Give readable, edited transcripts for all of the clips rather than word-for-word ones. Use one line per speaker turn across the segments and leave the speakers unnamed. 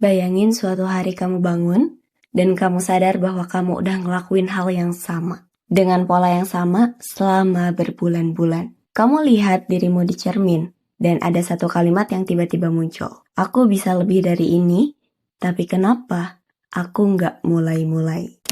Bayangin suatu hari kamu bangun, dan kamu sadar bahwa kamu udah ngelakuin hal yang sama. Dengan pola yang sama selama berbulan-bulan. Kamu lihat dirimu di cermin, dan ada satu kalimat yang tiba-tiba muncul. Aku bisa lebih dari ini, tapi kenapa aku nggak mulai-mulai?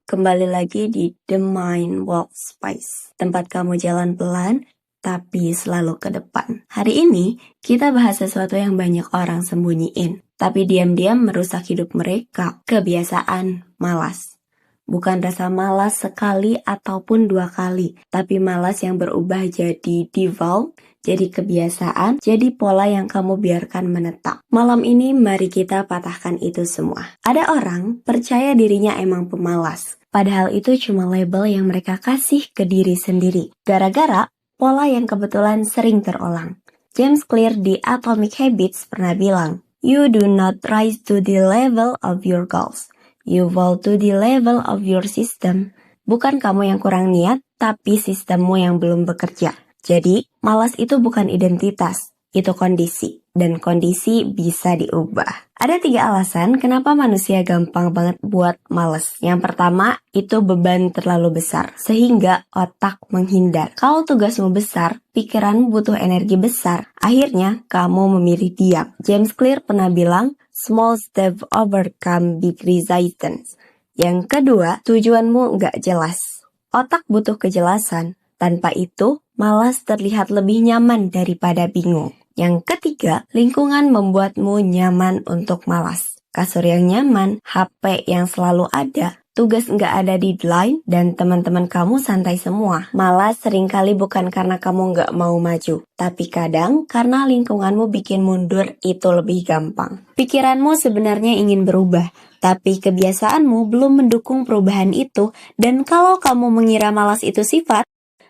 Kembali lagi di The Mind Walks Fast, tempat kamu jalan pelan, tapi selalu ke depan. Hari ini, kita bahas sesuatu yang banyak orang sembunyiin, tapi diam-diam merusak hidup mereka. Kebiasaan malas. Bukan rasa malas sekali ataupun 2 kali, tapi malas yang berubah jadi default, jadi kebiasaan, jadi pola yang kamu biarkan menetap. Malam ini mari kita patahkan itu semua. Ada orang percaya dirinya emang pemalas. Padahal itu cuma label yang mereka kasih ke diri sendiri. Gara-gara pola yang kebetulan sering terulang. James Clear di Atomic Habits pernah bilang, "You do not rise to the level of your goals. You fall to the level of your system." Bukan kamu yang kurang niat, tapi sistemmu yang belum bekerja. Jadi, malas itu bukan identitas, itu kondisi. Dan kondisi bisa diubah. Ada 3 alasan kenapa manusia gampang banget buat males. Yang pertama, itu beban terlalu besar, sehingga otak menghindar. Kalau tugasmu besar, pikiranmu butuh energi besar. Akhirnya, kamu memilih diam. James Clear pernah bilang, small step overcome big resistance. Yang kedua, tujuanmu nggak jelas. Otak butuh kejelasan. Tanpa itu, malas terlihat lebih nyaman daripada bingung. Yang ketiga, lingkungan membuatmu nyaman untuk malas. Kasur yang nyaman, HP yang selalu ada, tugas nggak ada deadline, dan teman-teman kamu santai semua. Malas seringkali bukan karena kamu nggak mau maju, tapi kadang karena lingkunganmu bikin mundur itu lebih gampang. Pikiranmu sebenarnya ingin berubah, tapi kebiasaanmu belum mendukung perubahan itu, dan kalau kamu mengira malas itu sifat,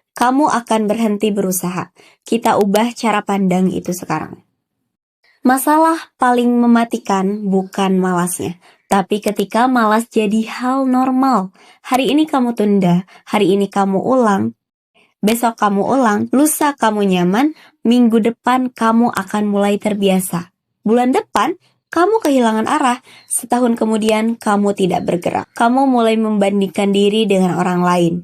kamu akan berhenti berusaha. Kita ubah cara pandang itu sekarang. Masalah paling mematikan bukan malasnya, tapi ketika malas jadi hal normal. Hari ini kamu tunda, hari ini kamu ulang, besok kamu ulang, lusa kamu nyaman, minggu depan kamu akan mulai terbiasa. Bulan depan, kamu kehilangan arah. Setahun kemudian, kamu tidak bergerak. Kamu mulai membandingkan diri dengan orang lain.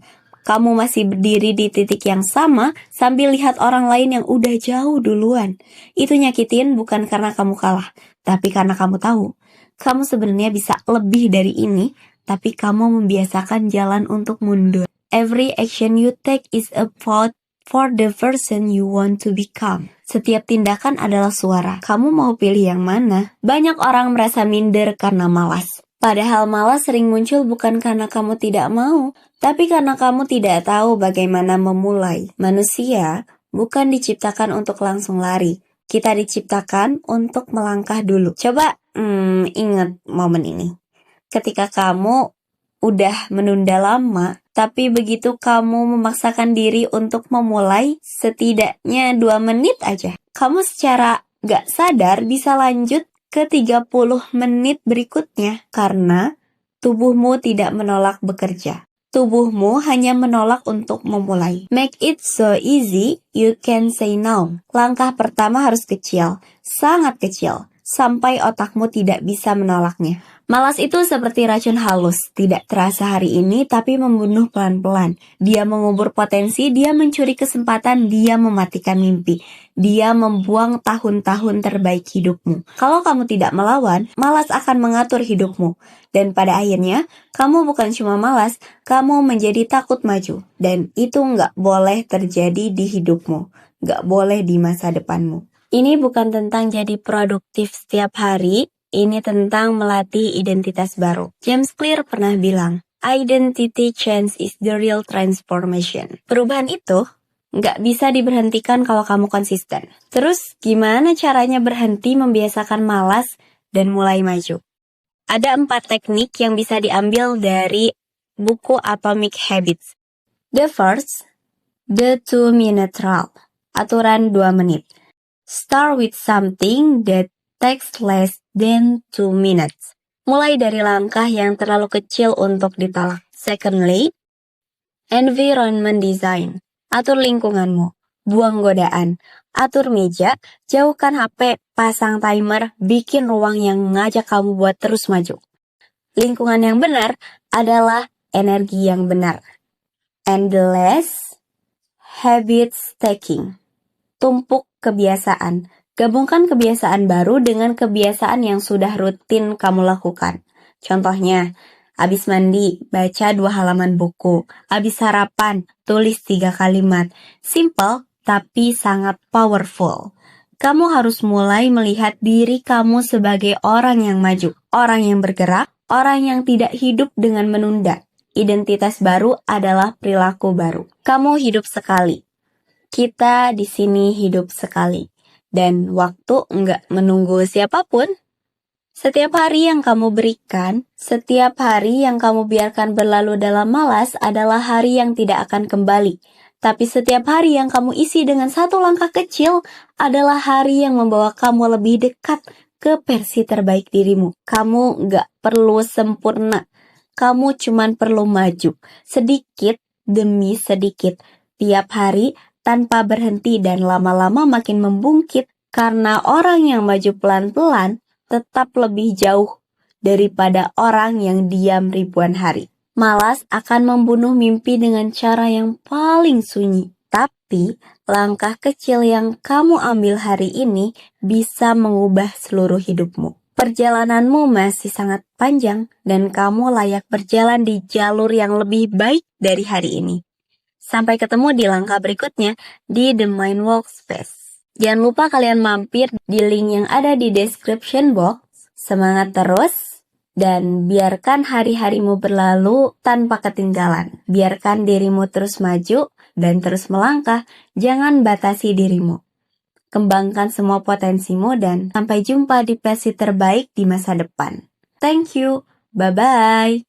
Kamu masih berdiri di titik yang sama sambil lihat orang lain yang udah jauh duluan. Itu nyakitin bukan karena kamu kalah, tapi karena kamu tahu. Kamu sebenarnya bisa lebih dari ini, tapi kamu membiasakan jalan untuk mundur. Every action you take is a vote for the person you want to become. Setiap tindakan adalah suara. Kamu mau pilih yang mana? Banyak orang merasa minder karena malas. Padahal malas sering muncul bukan karena kamu tidak mau, tapi karena kamu tidak tahu bagaimana memulai. Manusia bukan diciptakan untuk langsung lari. Kita diciptakan untuk melangkah dulu. Coba ingat momen ini. Ketika kamu udah menunda lama, tapi begitu kamu memaksakan diri untuk memulai setidaknya 2 menit aja, kamu secara gak sadar bisa lanjut ke 30 menit berikutnya karena tubuhmu tidak menolak bekerja. Tubuhmu hanya menolak untuk memulai. Make it so easy, you can say no. Langkah pertama harus kecil, sangat kecil, sampai otakmu tidak bisa menolaknya. Malas itu seperti racun halus, tidak terasa hari ini tapi membunuh pelan-pelan. Dia mengubur potensi, dia mencuri kesempatan, dia mematikan mimpi. Dia membuang tahun-tahun terbaik hidupmu. Kalau kamu tidak melawan, malas akan mengatur hidupmu. Dan pada akhirnya, kamu bukan cuma malas, kamu menjadi takut maju. Dan itu nggak boleh terjadi di hidupmu, nggak boleh di masa depanmu. Ini bukan tentang jadi produktif setiap hari, ini tentang melatih identitas baru. James Clear pernah bilang, identity change is the real transformation. Perubahan itu nggak bisa diberhentikan kalau kamu konsisten. Terus gimana caranya berhenti membiasakan malas dan mulai maju? Ada 4 teknik yang bisa diambil dari buku Atomic Habits. The first, the 2-minute rule, aturan 2 menit. Start with something that takes less than 2 minutes. Mulai dari langkah yang terlalu kecil untuk ditolak. Secondly, environment design. Atur lingkunganmu. Buang godaan. Atur meja, jauhkan HP, pasang timer, bikin ruang yang ngajak kamu buat terus maju. Lingkungan yang benar adalah energi yang benar. And the last, habit stacking. Tumpuk kebiasaan. Gabungkan kebiasaan baru dengan kebiasaan yang sudah rutin kamu lakukan. Contohnya, habis mandi, baca 2 halaman buku. Habis sarapan, tulis 3 kalimat. Simple, tapi sangat powerful. Kamu harus mulai melihat diri kamu sebagai orang yang maju, orang yang bergerak, orang yang tidak hidup dengan menunda. Identitas baru adalah perilaku baru. Kamu hidup sekali. Kita di sini hidup sekali. Dan waktu enggak menunggu siapapun. Setiap hari yang kamu berikan, setiap hari yang kamu biarkan berlalu dalam malas adalah hari yang tidak akan kembali. Tapi setiap hari yang kamu isi dengan 1 langkah kecil adalah hari yang membawa kamu lebih dekat ke versi terbaik dirimu. Kamu nggak perlu sempurna. Kamu cuman perlu maju. Sedikit demi sedikit. Tiap hari tanpa berhenti dan lama-lama makin membungkit. Karena orang yang maju pelan-pelan tetap lebih jauh daripada orang yang diam ribuan hari. Malas akan membunuh mimpi dengan cara yang paling sunyi. Tapi, langkah kecil yang kamu ambil hari ini bisa mengubah seluruh hidupmu. Perjalananmu masih sangat panjang dan kamu layak berjalan di jalur yang lebih baik dari hari ini. Sampai ketemu di langkah berikutnya di The Mind Workspace. Jangan lupa kalian mampir di link yang ada di description box. Semangat terus! Dan biarkan hari-harimu berlalu tanpa ketinggalan. Biarkan dirimu terus maju dan terus melangkah. Jangan batasi dirimu. Kembangkan semua potensimu dan sampai jumpa di versi terbaik di masa depan. Thank you. Bye-bye.